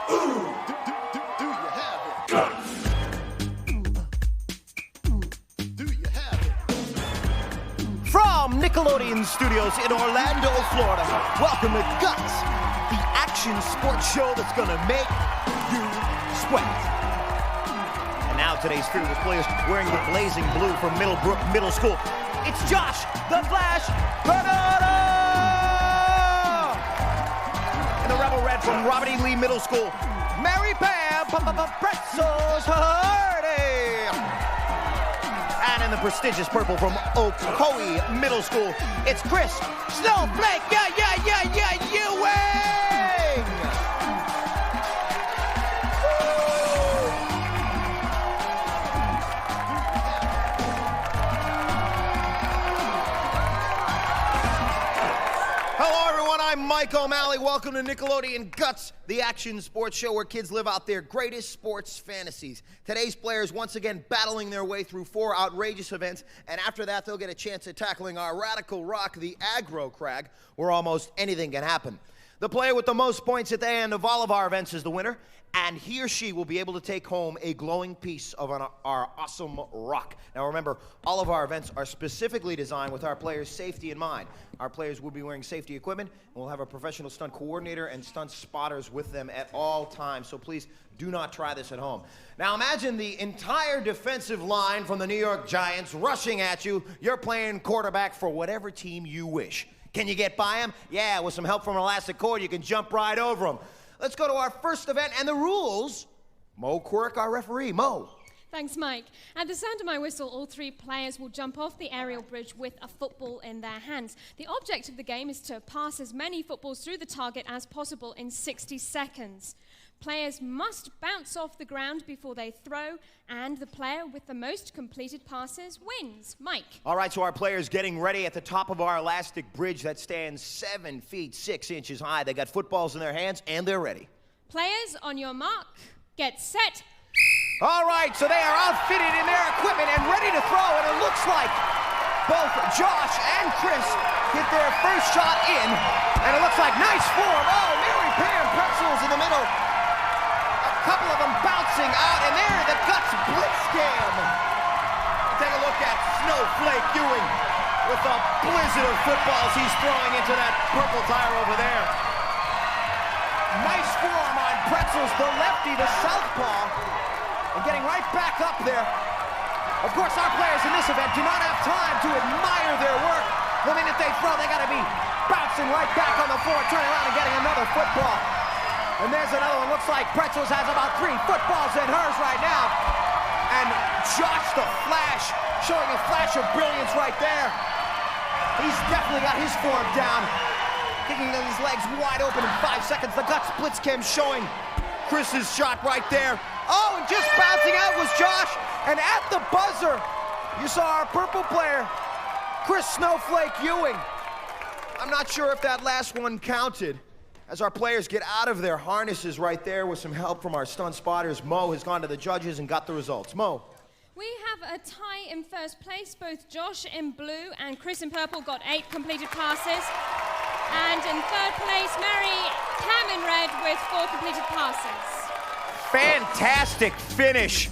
Do you have it? Guts. Do you have it? From Nickelodeon Studios in Orlando, Florida, welcome to Guts, the action sports show that's gonna make you sweat. And now today's fearless players wearing the blazing blue from Middlebrook Middle School. It's Josh, the Flash, Granada! And the Rebel Red from Robert E. Lee Middle School, Mary Pam, Pretzels, Hardy! And in the prestigious purple from Ocoee Middle School, it's Chris, Snowflake, Ewing! Hello everyone, I'm Mike O'Malley. Welcome to Nickelodeon Guts, the action sports show where kids live out their greatest sports fantasies. Today's players once again battling their way through 4 outrageous events, and after that they'll get a chance at tackling our radical rock, the aggro crag, where almost anything can happen. The player with the most points at the end of all of our events is the winner, and he or she will be able to take home a glowing piece of our awesome rock. Now remember, all of our events are specifically designed with our players' safety in mind. Our players will be wearing safety equipment, and we'll have a professional stunt coordinator and stunt spotters with them at all times, so please do not try this at home. Now imagine the entire defensive line from the New York Giants rushing at you. You're playing quarterback for whatever team you wish. Can you get by them? Yeah, with some help from an elastic cord, you can jump right over them. Let's go to our first event and the rules. Mo Quirk, our referee. Mo. Thanks, Mike. At the sound of my whistle, all 3 players will jump off the aerial bridge with a football in their hands. The object of the game is to pass as many footballs through the target as possible in 60 seconds. Players must bounce off the ground before they throw, and the player with the most completed passes wins. Mike. All right, so our players getting ready at the top of our elastic bridge that stands 7 feet 6 inches high. They got footballs in their hands, and they're ready. Players, on your mark, get set. All right, so they are outfitted in their equipment and ready to throw, and it looks like both Josh and Chris hit their first shot in, and it looks like nice form. Oh, Mary Pam Pretzels in the middle. Couple of them bouncing out, and there the Guts blitz scam. Take a look at Snowflake Ewing with a blizzard of footballs he's throwing into that purple tire over there. Nice form on Pretzels, the lefty, the southpaw, and getting right back up there. Of course, our players in this event do not have time to admire their work. The minute they throw, they gotta be bouncing right back on the floor, turning around and getting another football. And there's another one. Looks like Pretzels has about 3 footballs in hers right now. And Josh the Flash showing a flash of brilliance right there. He's definitely got his form down. Kicking his legs wide open in 5 seconds. The Guts blitz cam showing Chris's shot right there. Oh, and just bouncing out was Josh. And at the buzzer, you saw our purple player, Chris Snowflake Ewing. I'm not sure if that last one counted. As our players get out of their harnesses right there with some help from our stunt spotters, Mo has gone to the judges and got the results. Mo. We have a tie in first place. Both Josh in blue and Chris in purple got 8 completed passes. And in third place, Mary Pam in red with 4 completed passes. Fantastic finish.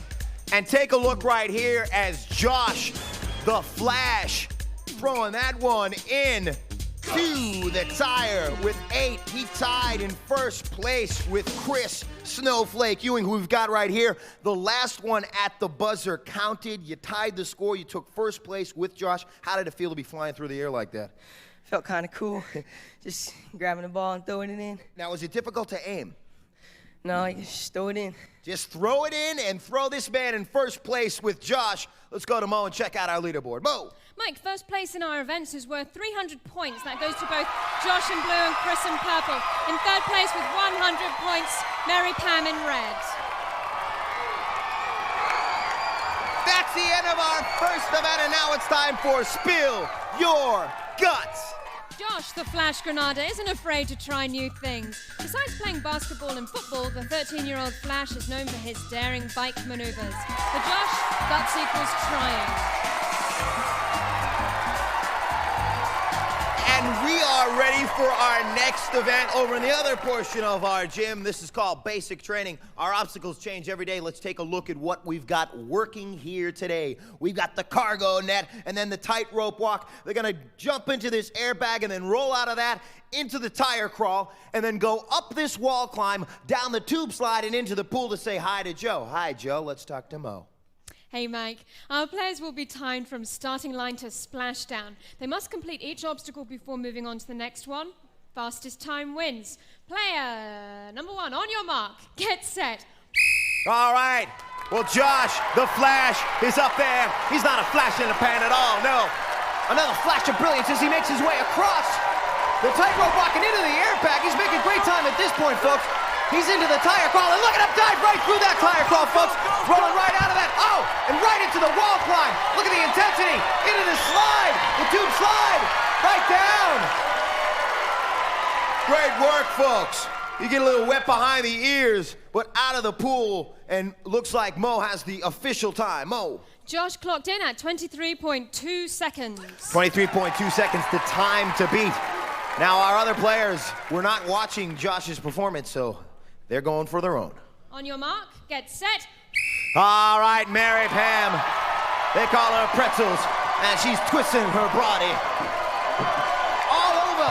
And take a look right here as Josh, the Flash, throwing that one in to the tire with 8. He tied in first place with Chris Snowflake Ewing, who we've got right here. The last one at the buzzer counted. You tied the score. You took first place with Josh. How did it feel to be flying through the air like that? Felt kind of cool. Just grabbing the ball and throwing it in. Now, was it difficult to aim? No, you just throw it in. Just throw it in and throw this man in first place with Josh. Let's go to Mo and check out our leaderboard. Mo. Mike, first place in our events is worth 300 points. That goes to both Josh in blue and Chris in purple. In third place with 100 points, Mary Pam in red. That's the end of our first event, and now it's time for Spill Your Guts. Josh, the Flash Granada, isn't afraid to try new things. Besides playing basketball and football, the 13-year-old Flash is known for his daring bike maneuvers. For Josh, guts equals trying. And And we are ready for our next event over in the other portion of our gym. This is called basic training. Our obstacles change every day. Let's take a look at what we've got working here today. We've got the cargo net and then the tightrope walk. They're gonna jump into this airbag and then roll out of that into the tire crawl and then go up this wall climb, down the tube slide and into the pool to say hi to Joe. Hi, Joe. Let's talk to Mo. Hey Mike, our players will be timed from starting line to splashdown. They must complete each obstacle before moving on to the next one. Fastest time wins. Player number 1, on your mark, get set. All right. Well, Josh, the Flash, is up there. He's not a flash in the pan at all, no. Another flash of brilliance as he makes his way across the tightrope walking into the airbag. He's making great time at this point, folks. He's into the tire crawl, and look at him dive right through that tire crawl, folks. Rolling right out of that. Oh, and right into the wall climb. Look at the intensity. Into the slide, the tube slide, right down. Great work, folks. You get a little wet behind the ears, but out of the pool, and looks like Mo has the official time. Mo. Josh clocked in at 23.2 seconds. 23.2 seconds, the time to beat. Now, our other players were not watching Josh's performance, so they're going for their own. On your mark, get set. All right, Mary Pam. They call her Pretzels, and she's twisting her body all over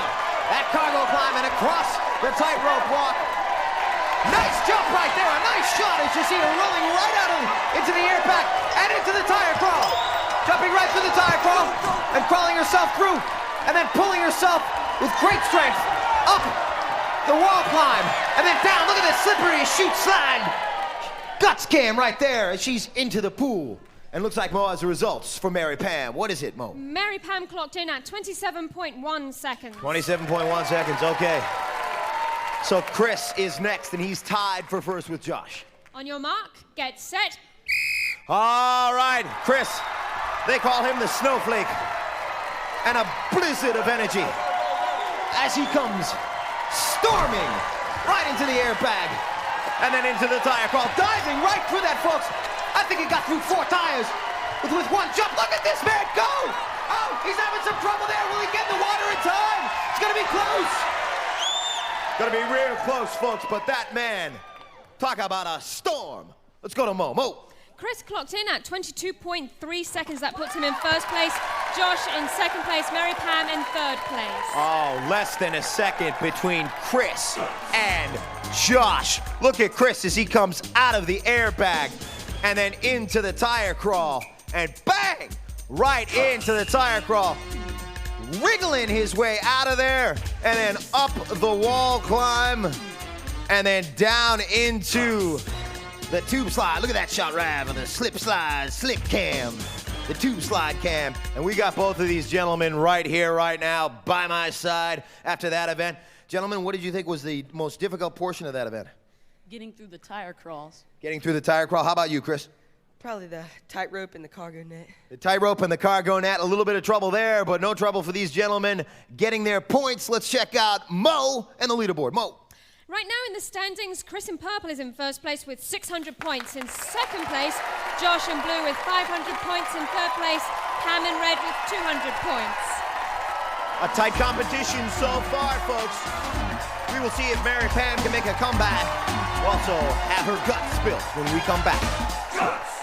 that cargo climb and across the tightrope walk. Nice jump right there, a nice shot as you see her rolling right out into the airbag and into the tire crawl. Jumping right through the tire crawl and crawling herself through and then pulling herself with great strength up the wall climb and then down. Look at this slippery chute slide. Guts cam right there as she's into the pool. And looks like Mo has the results for Mary Pam. What is it, Mo? Mary Pam clocked in at 27.1 seconds. 27.1 seconds, okay. So Chris is next, and he's tied for first with Josh. On your mark, get set. All right, Chris. They call him the Snowflake. And a blizzard of energy as he comes storming right into the airbag and then into the tire crawl, diving right through that, folks. I think he got through 4 tires with one jump. Look at this man go! Oh, he's having some trouble there. Will he get in the water in time? It's gonna be close. Gonna be real close, folks, but that man, talk about a storm. Let's go to Mo. Mo. Chris clocked in at 22.3 seconds. That puts him in first place. Josh in second place. Mary Pam in third place. Oh, less than a second between Chris and Josh. Look at Chris as he comes out of the airbag and then into the tire crawl and bang, right into the tire crawl. Wriggling his way out of there and then up the wall climb and then down into the tube slide. Look at that shot right with the slip slide, slip cam, the tube slide cam. And we got both of these gentlemen right here, right now, by my side after that event. Gentlemen, what did you think was the most difficult portion of that event? Getting through the tire crawls. Getting through the tire crawl. How about you, Chris? Probably the tightrope and the cargo net. The tightrope and the cargo net, a little bit of trouble there, but no trouble for these gentlemen getting their points. Let's check out Mo and the leaderboard. Mo. Right now in the standings, Chris in purple is in first place with 600 points. In second place, Josh in blue with 500 points. In third place, Pam in red with 200 points. A tight competition so far, folks. We will see if Mary Pam can make a comeback. We'll also have her guts spilled when we come back. Guts.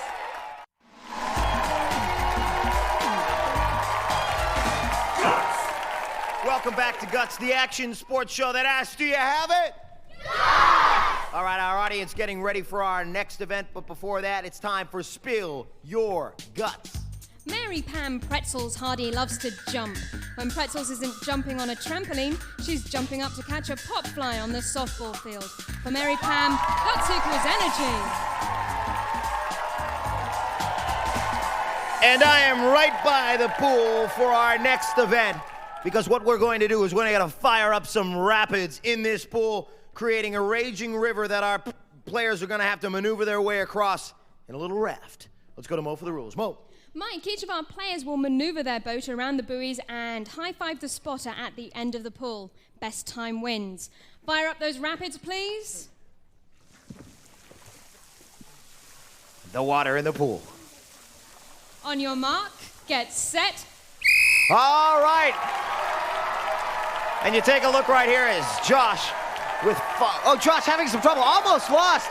Welcome back to Guts, the action sports show that asks, do you have it? All right, our audience getting ready for our next event, but before that, it's time for Spill Your Guts. Mary Pam Pretzels Hardy loves to jump. When Pretzels isn't jumping on a trampoline, she's jumping up to catch a pop fly on the softball field. For Mary Pam, guts equals energy. And I am right by the pool for our next event, because what we're going to do is we're going to fire up some rapids in this pool, creating a raging river that our players are going to have to maneuver their way across in a little raft. Let's go to Mo for the rules. Mo. Mike, each of our players will maneuver their boat around the buoys and high-five the spotter at the end of the pool. Best time wins. Fire up those rapids, please. The water in the pool. On your mark, get set. All right. And you take a look right here is Josh with Josh having some trouble, almost lost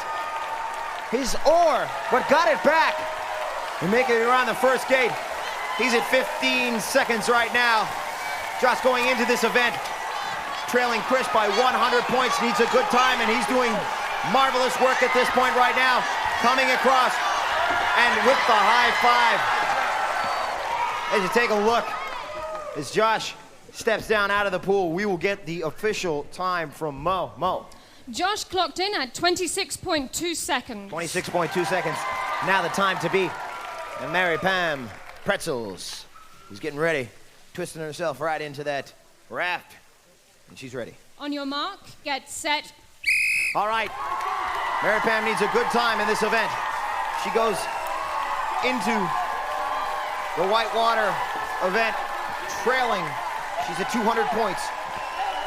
his oar, but got it back. And making it around the first gate. He's at 15 seconds right now. Josh going into this event, trailing Chris by 100 points, needs a good time, and he's doing marvelous work at this point right now. Coming across, and with the high five. As you take a look, as Josh steps down out of the pool, we will get the official time from Mo. Mo. Josh clocked in at 26.2 seconds. 26.2 seconds. Now the time to beat. And Mary Pam Pretzels is getting ready, twisting herself right into that raft, and she's ready. On your mark, get set. All right. Mary Pam needs a good time in this event. She goes into the whitewater event trailing. She's at 200 points,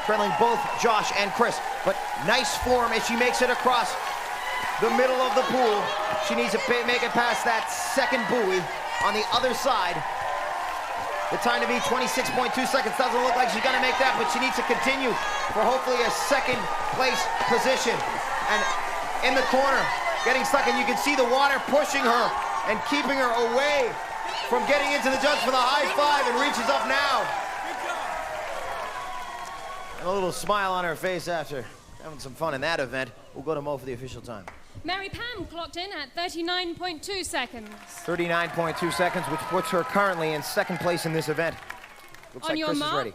trailing both Josh and Chris. But nice form as she makes it across the middle of the pool. She needs to make it past that second buoy on the other side. The time to be 26.2 seconds. Doesn't look like she's gonna make that, but she needs to continue for hopefully a second place position. And in the corner, getting stuck, and you can see the water pushing her and keeping her away from getting into the judge for the high five, and reaches up now. And a little smile on her face after having some fun in that event. We'll go to Mo for the official time. Mary Pam clocked in at 39.2 seconds. 39.2 seconds, which puts her currently in second place in this event. Looks On like your Chris mark, is ready.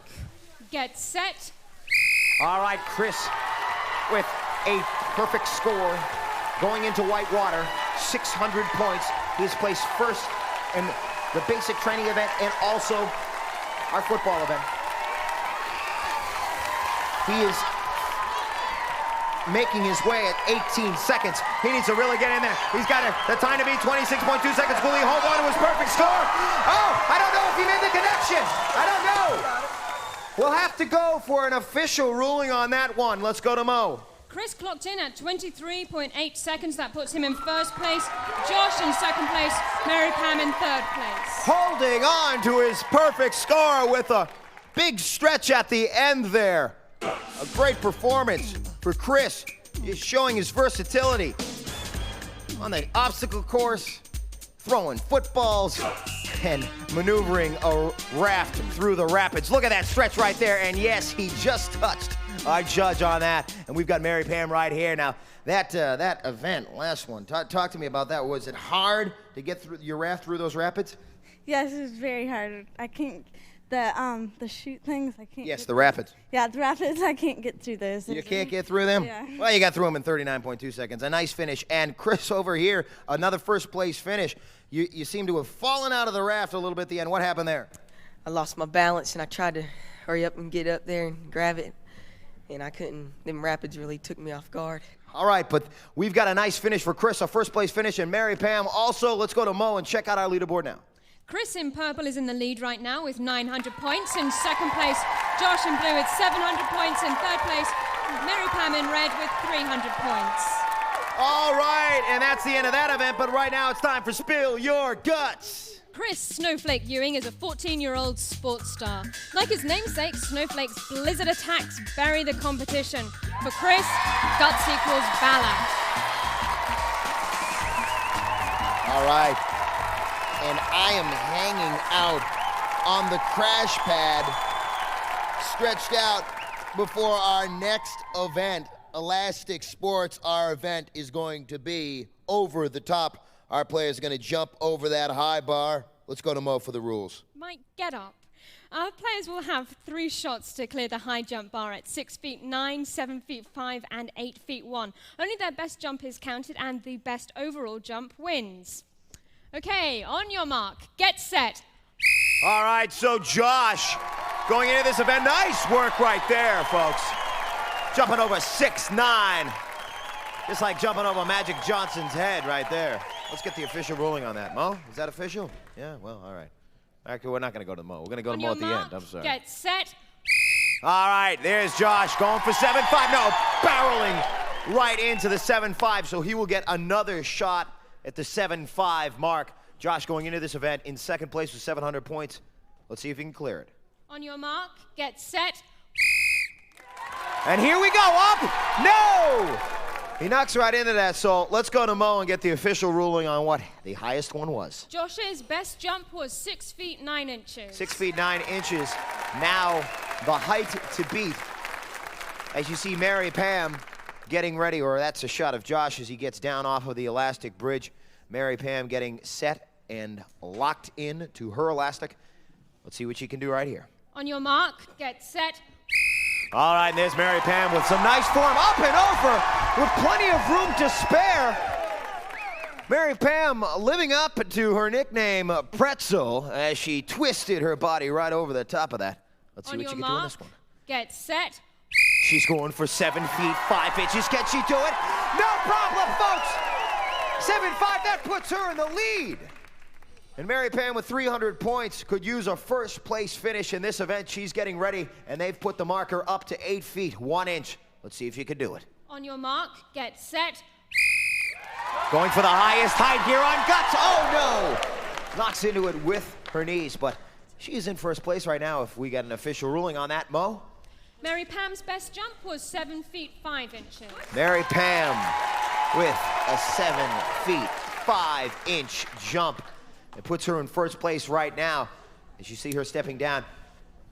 get set. All right, Chris with a perfect score going into whitewater, 600 points. He has placed first in the basic training event and also our football event. He is making his way at 18 seconds. He needs to really get in there. He's got the time to be 26.2 seconds. Will he hold on to his perfect score? Oh, I don't know if he made the connection. I don't know. We'll have to go for an official ruling on that one. Let's go to Mo. Chris clocked in at 23.8 seconds. That puts him in first place. Josh in second place. Mary Pam in third place. Holding on to his perfect score with a big stretch at the end there. A great performance for Chris. He's showing his versatility on the obstacle course, throwing footballs, and maneuvering a raft through the rapids. Look at that stretch right there, and yes, he just touched our judge on that. And we've got Mary Pam right here. Now, that event, last one, talk to me about that. Was it hard to get through your raft through those rapids? Yes, it was very hard. I can't, the chute things, I can't. Yes, the rapids. Yeah, the rapids, I can't get through those. You can't get through them? Yeah. Well, you got through them in 39.2 seconds. A nice finish. And Chris over here, another first place finish. You seem to have fallen out of the raft a little bit at the end. What happened there? I lost my balance, and I tried to hurry up and get up there and grab it, and I couldn't. Them rapids really took me off guard. All right, but we've got a nice finish for Chris, a first place finish, and Mary Pam also. Let's go to Mo and check out our leaderboard now. Chris in purple is in the lead right now with 900 points. In second place, Josh in blue with 700 points. In third place, Mary Pam in red with 300 points. All right, and that's the end of that event, but right now it's time for Spill Your Guts. Chris Snowflake Ewing is a 14-year-old sports star. Like his namesake, Snowflake's blizzard attacks bury the competition. For Chris, guts equals valor. All right, and I am hanging out on the crash pad, stretched out before our next event. Elastic Sports, our event is going to be over the top. Our players are going to jump over that high bar. Let's go to Mo for the rules. Mike, get up. Our players will have 3 shots to clear the high jump bar at 6 feet 9, 7 feet 5, and 8 feet 1. Only their best jump is counted, and the best overall jump wins. Okay, on your mark, get set. All right, so Josh, going into this event, nice work right there, folks. Jumping over 6'9", just like jumping over Magic Johnson's head right there. Let's get the official ruling on that. Mo, is that official? Yeah, well, all right. Actually, we're not going to go to Mo. We're going to go to Mo at the end. I'm sorry. Get set. All right, there's Josh going for 7'5". No, barreling right into the 7'5", so he will get another shot at the 7'5" mark. Josh going into this event in second place with 700 points. Let's see if he can clear it. On your mark, get set. And here we go, up, no! He knocks right into that, so let's go to Mo and get the official ruling on what the highest one was. Josh's best jump was 6 feet 9 inches. 6 feet 9 inches. Now the height to beat. As you see Mary Pam getting ready, or that's a shot of Josh as he gets down off of the elastic bridge. Mary Pam getting set and locked in to her elastic. Let's see what she can do right here. On your mark, get set. All right, and there's Mary Pam with some nice form, up and over, with plenty of room to spare. Mary Pam living up to her nickname, Pretzel, as she twisted her body right over the top of that. Let's see what she can do in this one. Get set. She's going for 7 feet 5 inches. Can she do it? No problem, folks. 7'5", that puts her in the lead. And Mary Pam with 300 points could use a first place finish in this event. She's getting ready, and they've put the marker up to 8 feet 1 inch. Let's see if she can do it. On your mark, get set. Going for the highest height here on Guts. Oh no! Knocks into it with her knees, but she's in first place right now if we get an official ruling on that, Mo. Mary Pam's best jump was 7 feet 5 inches. Mary Pam with a 7 feet 5 inch jump. It puts her in first place right now. As you see her stepping down,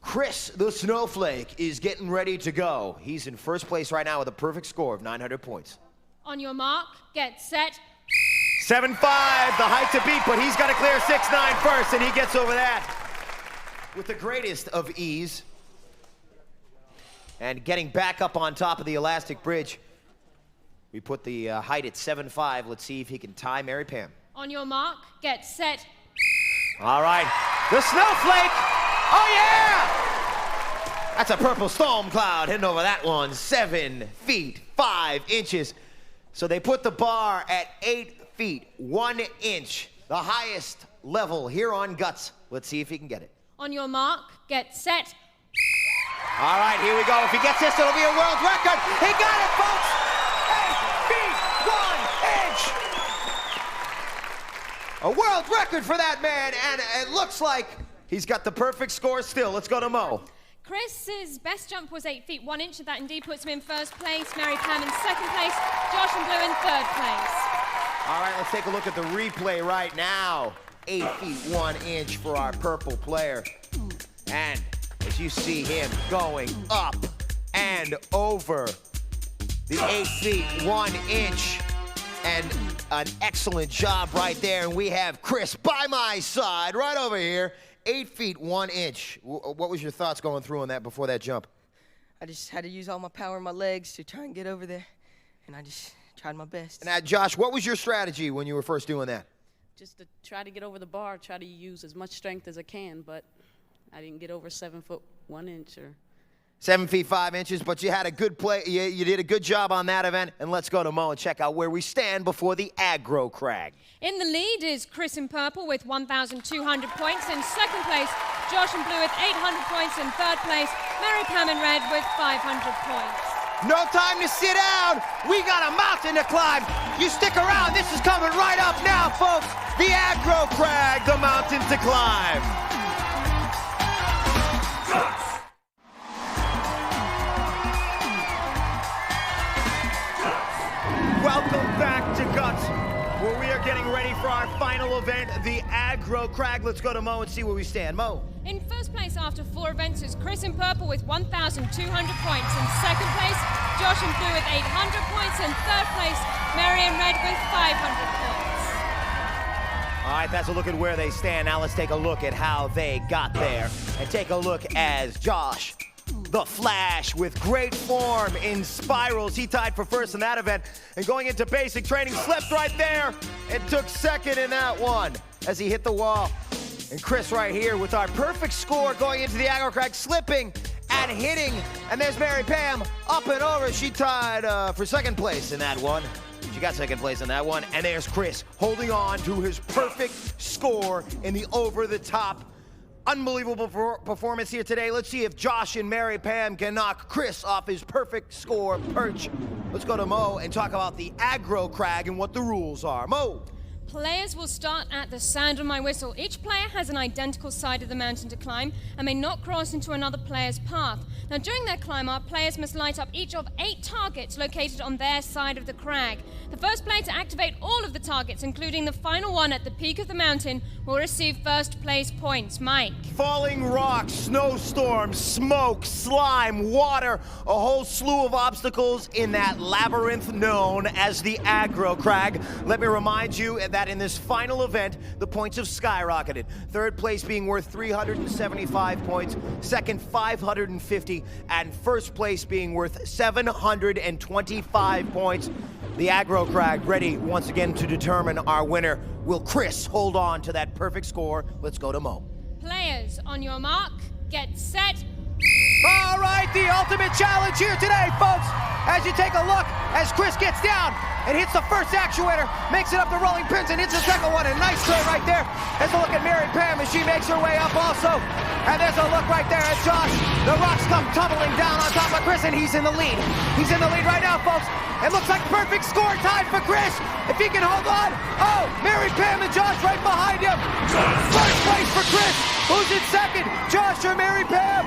Chris the Snowflake is getting ready to go. He's in first place right now with a perfect score of 900 points. On your mark, get set. 7'5", the height to beat, but he's got to clear 6'9" first, and he gets over that with the greatest of ease. And getting back up on top of the elastic bridge, we put the height at 7'5". Let's see if he can tie Mary Pam. On your mark, get set. All right, the Snowflake. Oh yeah! That's a purple storm cloud hitting over that one. 7 feet 5 inches. So they put the bar at 8 feet 1 inch, the highest level here on Guts. Let's see if he can get it. On your mark, get set. All right, here we go. If he gets this, it'll be a world record. He got it, folks. 8 feet 1 inch. A world record for that man, and it looks like he's got the perfect score still. Let's go to Mo. Chris's best jump was 8 feet 1 inch, and that indeed puts him in first place. Mary Pam in second place. Josh and Blue in third place. All right, let's take a look at the replay right now. 8 feet 1 inch for our purple player. And as you see him going up and over the 8 feet 1 inch. And an excellent job right there. And we have Chris by my side right over here. 8 feet 1 inch. What was your thoughts going through on that before that jump? I just had to use all my power in my legs to try and get over there, and I just tried my best. Now, Josh, what was your strategy when you were first doing that? Just to try to get over the bar, try to use as much strength as I can, but I didn't get over 7 foot 1 inch. 7 feet 5 inches, but you had a good play. You did a good job on that event. And let's go to Mo and check out where we stand before the aggro crag. In the lead is Chris in purple with 1,200 points. In second place, Josh in blue with 800 points. In third place, Mary Pam in red with 500 points. No time to sit down. We got a mountain to climb. You stick around. This is coming right up now, folks. The aggro crag, the mountain to climb. Welcome back to Guts, where we are getting ready for our final event, the aggro crag. Let's go to Mo and see where we stand. Mo. In first place after 4 events is Chris in purple with 1,200 points. In second place, Josh in blue with 800 points. In third place, Mary in red with 500 points. All right, that's a look at where they stand. Now let's take a look at how they got there. And take a look as Josh, the Flash, with great form in spirals. He tied for first in that event. And going into basic training, slipped right there and took second in that one as he hit the wall. And Chris right here with our perfect score going into the aggro crag, slipping and hitting. And there's Mary Pam up and over. She tied for second place in that one. She got second place in that one. And there's Chris holding on to his perfect score in the over-the-top. Unbelievable performance here today. Let's see if Josh and Mary Pam can knock Chris off his perfect score perch. Let's go to Mo and talk about the aggro crag and what the rules are. Mo. Players will start at the sound of my whistle. Each player has an identical side of the mountain to climb and may not cross into another player's path. Now, during their climb up, players must light up each of 8 targets located on their side of the crag. The first player to activate all of the targets, including the final one at the peak of the mountain, will receive first place points. Mike. Falling rocks, snowstorms, smoke, slime, water, a whole slew of obstacles in that labyrinth known as the aggro crag. Let me remind you that in this final event, the points have skyrocketed. Third place being worth 375 points, second 550, and first place being worth 725 points. The aggro crag ready once again to determine our winner. Will Chris hold on to that perfect score? Let's go to Mo. Players, on your mark, get set. All right, the ultimate challenge here today, folks. As you take a look, as Chris gets down and hits the first actuator, makes it up the rolling pins and hits the second one. A nice turn right there. There's a look at Mary Pam as she makes her way up also. And there's a look right there at Josh. The rocks come tumbling down on top of Chris, and he's in the lead. He's in the lead right now, folks. It looks like perfect score tied for Chris. If he can hold on. Oh, Mary Pam and Josh right behind him. First place for Chris. Who's in second? Josh or Mary Pam?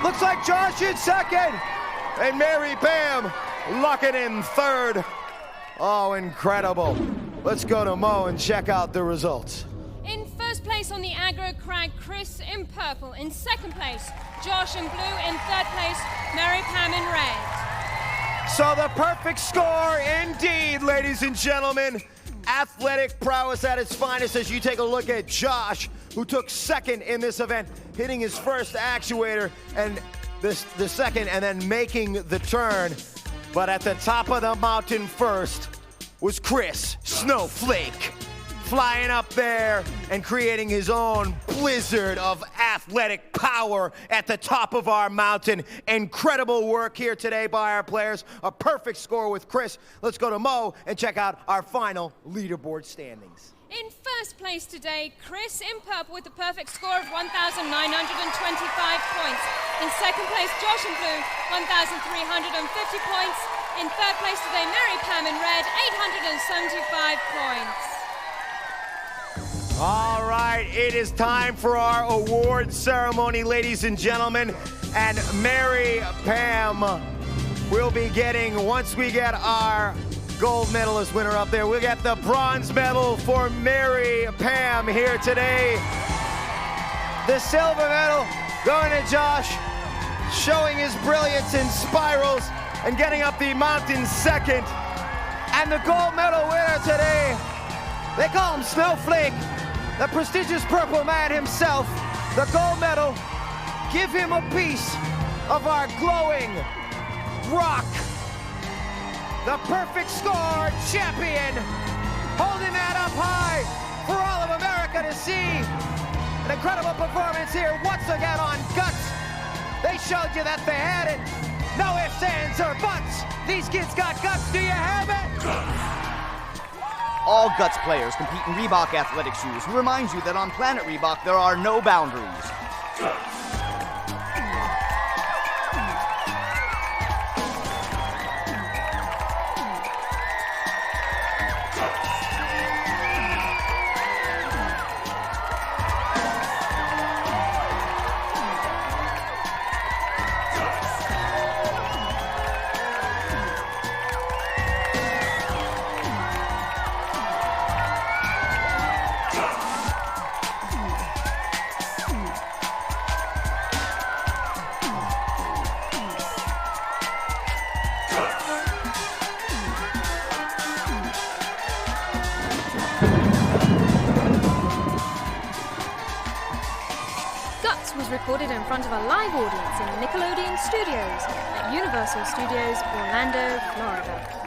Looks like Josh in second. And Mary Pam locking in third. Oh, incredible. Let's go to Mo and check out the results. In first place on the aggro crag, Chris in purple. In second place, Josh in blue. In third place, Mary Pam in red. So the perfect score indeed, ladies and gentlemen. Athletic prowess at its finest as you take a look at Josh, who took second in this event, hitting his first actuator and the second, and then making the turn. But at the top of the mountain first was Chris Snowflake, flying up there and creating his own blizzard of athletic power at the top of our mountain. Incredible work here today by our players. A perfect score with Chris. Let's go to Mo and check out our final leaderboard standings. In first place today, Chris in purple with a perfect score of 1,925 points. In second place, Josh in blue, 1,350 points. In third place today, Mary Pam in red, 875 points. All right, it is time for our award ceremony, ladies and gentlemen. And Mary Pam will be getting, once we get our gold medalist winner up there, we'll get the bronze medal for Mary Pam here today. The silver medal going to Josh, showing his brilliance in spirals and getting up the mountain second. And the gold medal winner today, they call him Snowflake, the prestigious purple man himself. The gold medal, give him a piece of our glowing rock. The perfect score champion, holding that up high for all of America to see. An incredible performance here once again on Guts. They showed you that they had it. No ifs, ands, or buts. These kids got guts. Do you have it? All Guts players compete in Reebok athletic shoes. We remind you that on Planet Reebok, there are no boundaries. Was recorded in front of a live audience in Nickelodeon Studios at Universal Studios, Orlando, Florida.